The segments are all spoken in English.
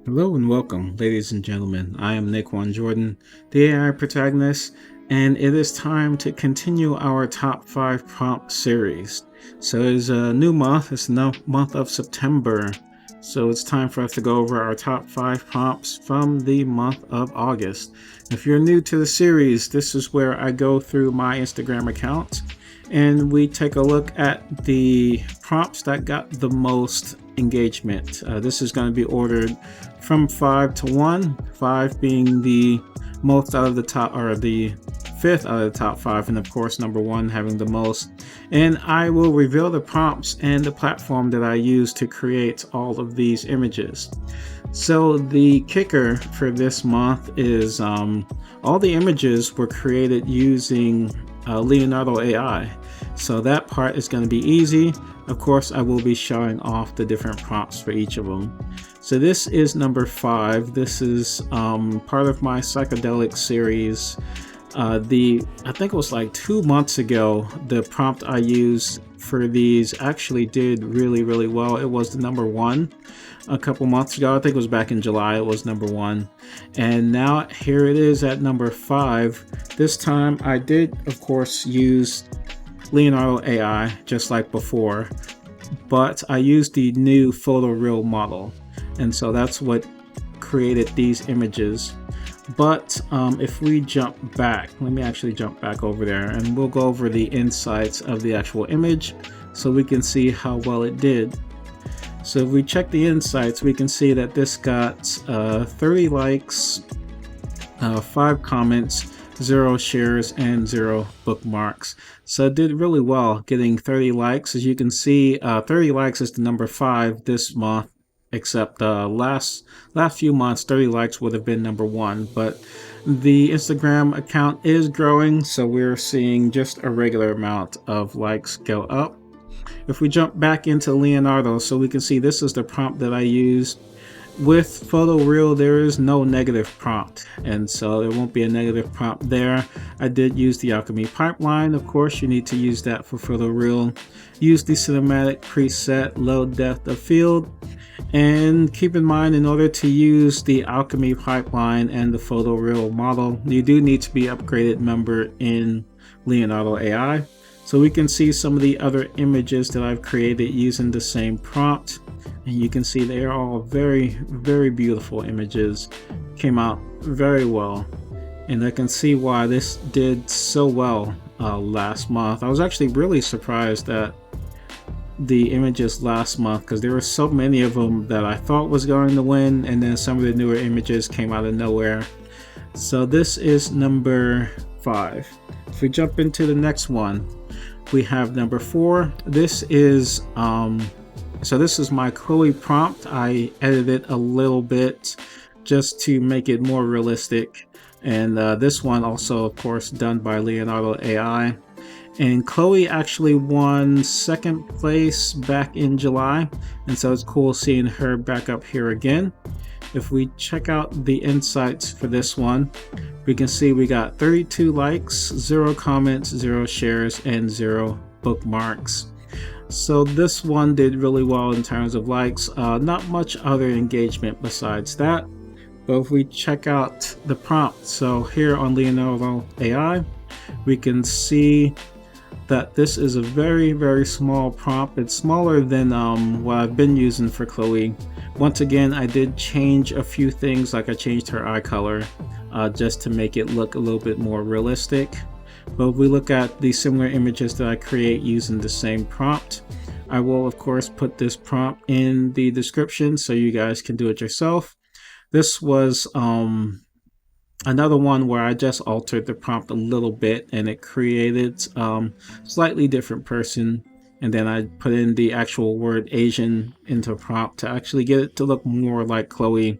Hello and welcome, ladies and gentlemen. I am Nick Jordan, the AI protagonist, and it is time to continue our top 5 prompt series. So it's a new month, it's the month of September. So it's time for us to go over our top 5 prompts from the month of August. If you're new to the series, this is where I go through my Instagram account and we take a look at the prompts that got the most engagement. This is going to be ordered from 5 to 1, 5 being the most out of the top, or the fifth out of the top 5, and of course number 1 having the most. And I will reveal the prompts and the platform that I use to create all of these images. So the kicker for this month is all the images were created using Leonardo AI. So that part is going to be easy. Of course, I will be showing off the different prompts for each of them. So this is number 5. This is part of my psychedelic series. I think it was like 2 months ago, the prompt I used for these actually did really well. It was the number 1 a couple months ago. I think it was back in July. It was number 1, and now here it is at number 5. This time I did, of course, use Leonardo AI just like before, but I used the new PhotoReal model, and so that's what created these images. But if we jump back, let me actually jump back over there and we'll go over the insights of the actual image so we can see how well it did. So if we check the insights, we can see that this got 30 likes, 5 comments, 0 shares, and 0 bookmarks. So it did really well getting 30 likes. As you can see, 30 likes is the number 5 this month, except last few months 30 likes would have been number 1. But the Instagram account is growing, so we're seeing just a regular amount of likes go up. If we jump back into Leonardo, so we can see this is the prompt that I used. With PhotoReal, there is no negative prompt, and so there won't be a negative prompt there. I did use the Alchemy pipeline. Of course, you need to use that for PhotoReal. Use the cinematic preset, low depth of field. And keep in mind, in order to use the Alchemy pipeline and the PhotoReal model, you do need to be upgraded member in Leonardo AI. So we can see some of the other images that I've created using the same prompt. And you can see they are all very beautiful images. Came out very well. And I can see why this did so well last month. I was actually really surprised at the images last month because there were so many of them that I thought was going to win, and then some of the newer images came out of nowhere. So this is number 5. If we jump into the next one, we have number 4. This is this is my Chloe prompt. I edited a little bit just to make it more realistic, and this one also, of course, done by Leonardo AI. And Chloe actually won 2nd place back in July, and so it's cool seeing her back up here again. If we check out the insights for this one, we can see we got 32 likes, 0 comments, 0 shares, and 0 bookmarks. So this one did really well in terms of likes. Not much other engagement besides that. But if we check out the prompt, so here on Leonardo AI, we can see that this is a very small prompt. It's smaller than what I've been using for Chloe. Once again, I did change a few things, like I changed her eye color just to make it look a little bit more realistic. But if we look at the similar images that I create using the same prompt, I will of course put this prompt in the description so you guys can do it yourself. This was another one where I just altered the prompt a little bit and it created slightly different person, and then I put in the actual word Asian into prompt to actually get it to look more like Chloe.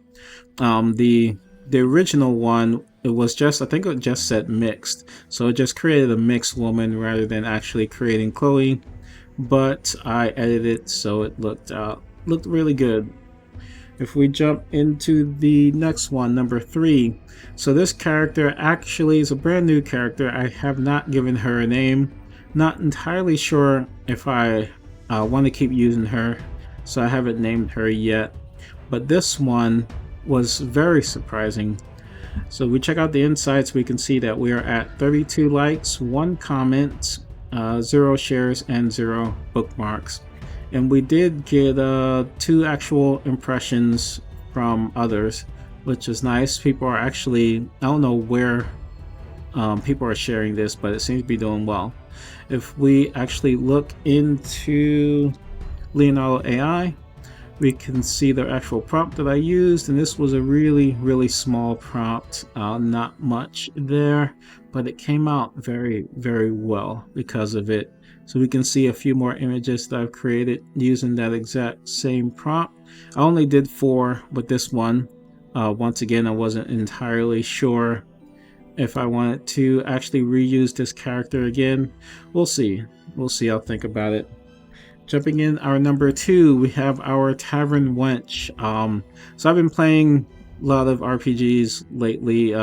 The original one, it was just, I think it just said mixed, so it just created a mixed woman rather than actually creating Chloe, but I edited it so it looked really good. If we jump into the next one, number 3, so this character actually is a brand new character. I have not given her a name. Not entirely sure if I want to keep using her, so I haven't named her yet. but this one was very surprising. So we check out the insights, we can see that we are at 32 likes, 1 comment, 0 shares, and 0 bookmarks. And we did get 2 actual impressions from others, which is nice. People are actually, I don't know where people are sharing this, but it seems to be doing well. If we actually look into Leonardo AI, we can see the actual prompt that I used, and this was a really small prompt, not much there, but it came out very well because of it. So we can see a few more images that I've created using that exact same prompt. I only did 4 with this one. Once again, I wasn't entirely sure if I wanted to actually reuse this character again. We'll see. I'll think about it. Jumping in our number 2, we have our Tavern Wench. So I've been playing a lot of RPGs lately.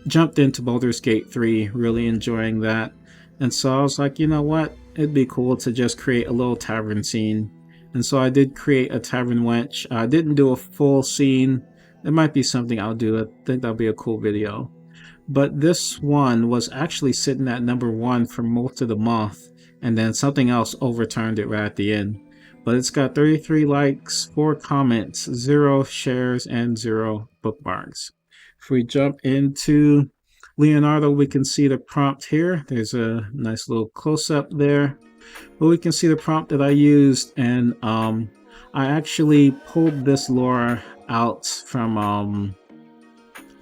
Jumped into Baldur's Gate 3, really enjoying that. And so I was like, you know what? It'd be cool to just create a little tavern scene. And so I did create a Tavern Wench. I didn't do a full scene. It might be something I'll do. I think that'll be a cool video. But this one was actually sitting at number 1 for most of the month, and then something else overturned it right at the end. But it's got 33 likes, 4 comments, 0 shares, and 0 bookmarks. If we jump into Leonardo, we can see the prompt here. There's a nice little close-up there. But we can see the prompt that I used, and I actually pulled this lore out from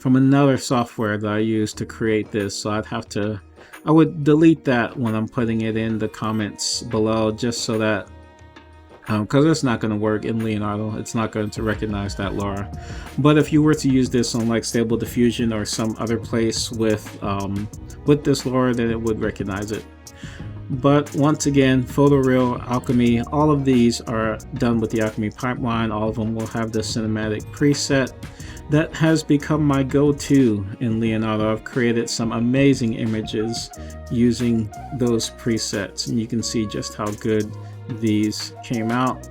another software that I used to create this. So I would delete that when I'm putting it in the comments below, just so that because it's not going to work in Leonardo. It's not going to recognize that lore. But if you were to use this on like Stable Diffusion or some other place with this lore, then it would recognize it. But once again, PhotoReal, Alchemy, all of these are done with the Alchemy pipeline. All of them will have the cinematic preset. That has become my go-to in Leonardo. I've created some amazing images using those presets, and you can see just how good these came out.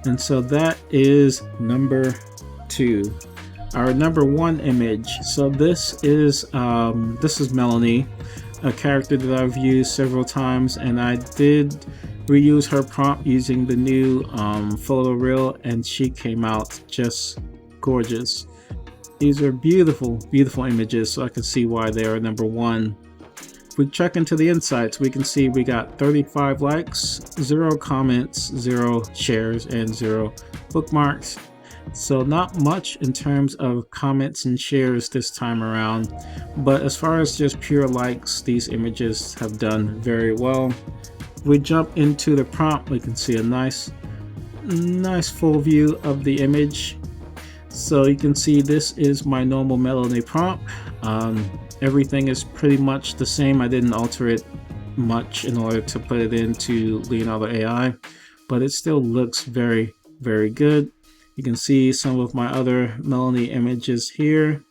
And so that is number 2. Our number 1 image. So this is Melanie, a character that I've used several times, and I did reuse her prompt using the new PhotoReal, and she came out just gorgeous. These are beautiful images, so I can see why they are number 1. If we check into the insights, we can see we got 35 likes, 0 comments, 0 shares, and 0 bookmarks. So not much in terms of comments and shares this time around, but as far as just pure likes, these images have done very well. If we jump into the prompt, we can see a nice full view of the image. So you can see this is my normal Melanie prompt. Everything is pretty much the same. I didn't alter it much in order to put it into Leonardo AI, but it still looks very good. You can see some of my other Melanie images here.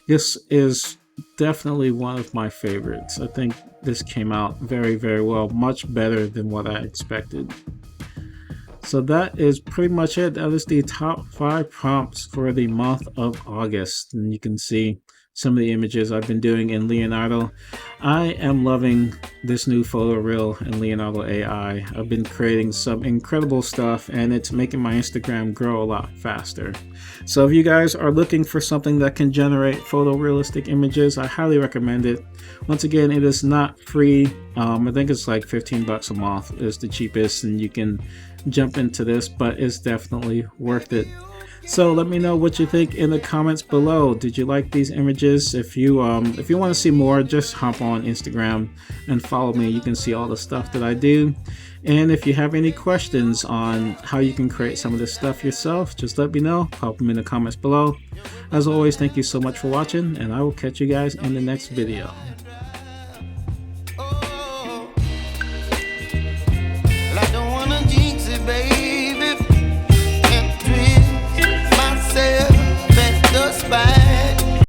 This is definitely one of my favorites. I think this came out very well, much better than what I expected. So that is pretty much it. That is the top 5 prompts for the month of August. And you can see some of the images I've been doing in Leonardo. I am loving this new PhotoReal and Leonardo AI. I've been creating some incredible stuff, and it's making my Instagram grow a lot faster. So if you guys are looking for something that can generate photorealistic images, I highly recommend it. Once again, it is not free. I think it's like 15 bucks a month is the cheapest, and you can jump into this, but it's definitely worth it. So let me know what you think in the comments below. Did you like these images? If you want to see more, just hop on Instagram and follow me. You can see all the stuff that I do. And if you have any questions on how you can create some of this stuff yourself, just let me know. Pop them in the comments below. As always, thank you so much for watching, and I will catch you guys in the next video.